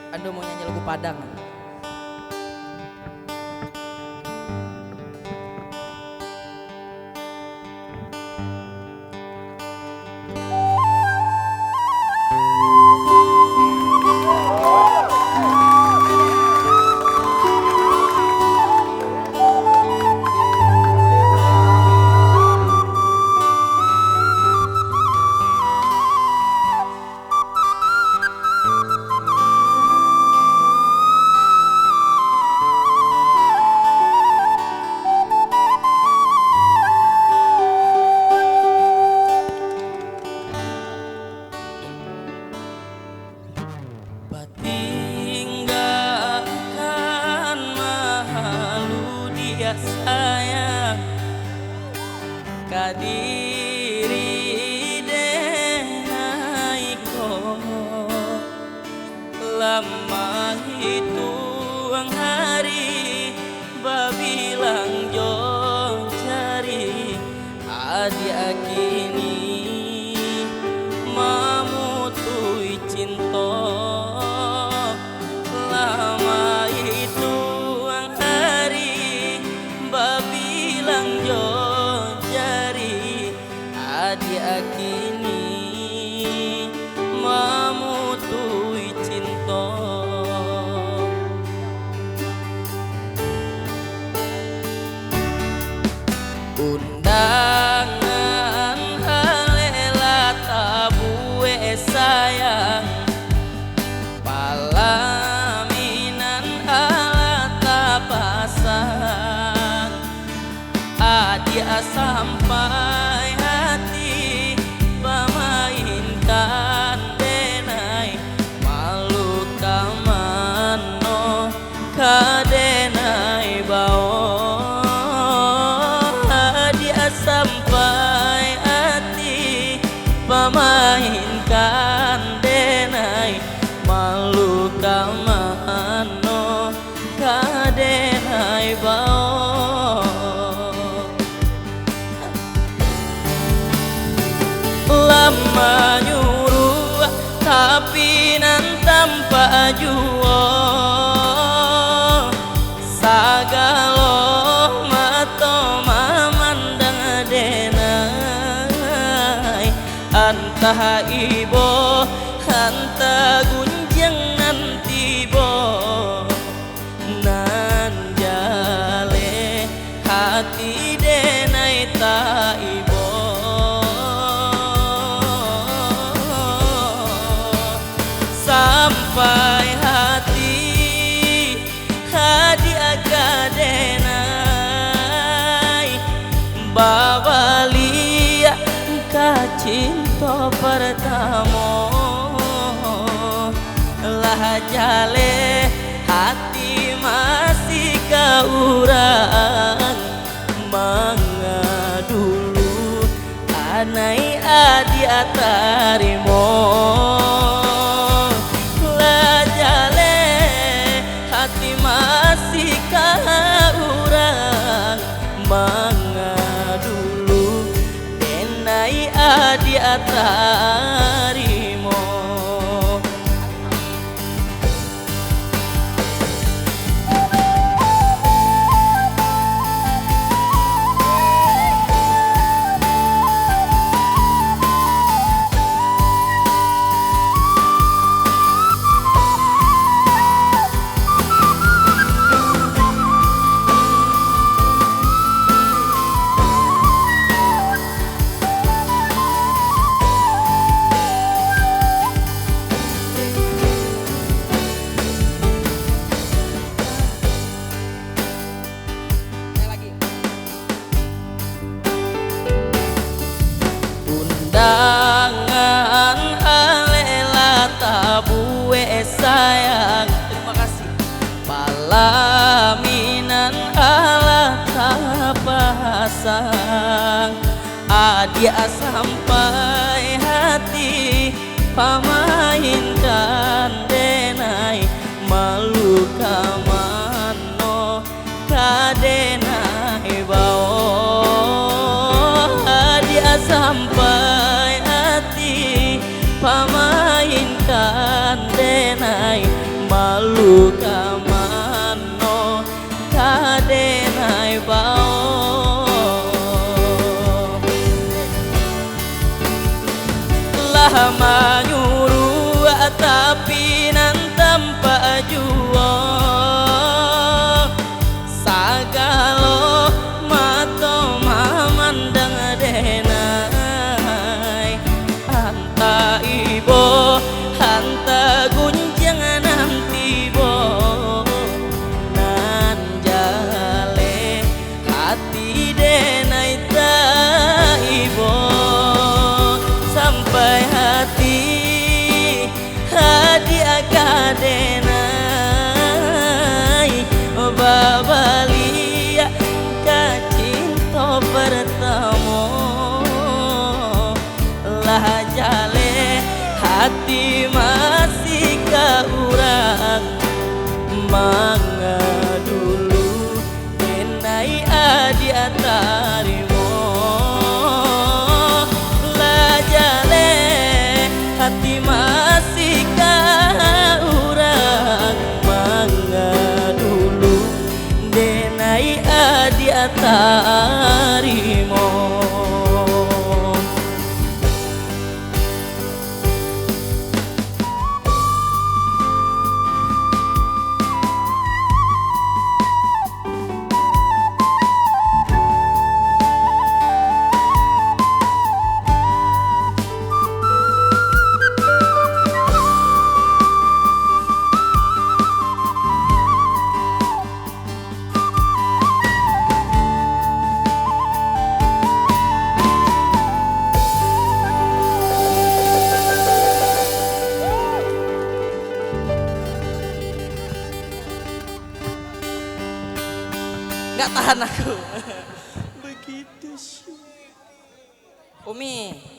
Ando mau nyanyi lagu Padang. Tinggalkan mahalu dia sayang kadiri denai ko lama hitung hari babilang jo cari adia kini mamutui cinta lama itu ang hari babilang jo jari adia kini mamutui cinta undangan halela tabue sayang palaminan alata pasang adia sampai hati pemainkan denai malu kamano kadenai bao adia sampai hati pemainkan denai malu kamano kadenai bao lama nyuruh tapi nan tanpa juo sagalo mato mamandang denai antah ibo hanta gunjang nantibo nan jale hati denai ta ibo sampai hati hadiah kadenai bawalia kacinta pertama lah jale hati masih kaurang mangga dulu anai adia tarimo lah jale hati masih kaurang mangga dulu denai adia tarimo undangan alela tabue sayang terima kasih palaminan alata pasang adia sampai hati pamainkan denai malu kamano kadenai bao adia sampai hati pamainkan denai malu kamano kadenai bao lah manyuruh tapi nan tanpa juo sagalo mato mamandang denai anta ibo anta gunjang nanti bo nan jale hati denai ta ibo sampai hati akadenai babalia kacinto pertamo lah jale hati masih kaurang mangga dulu denai adi atarimo lah jale hati masih kaurang mangga dulu denai adi atarimo nggak tahan aku begitu sih Umi.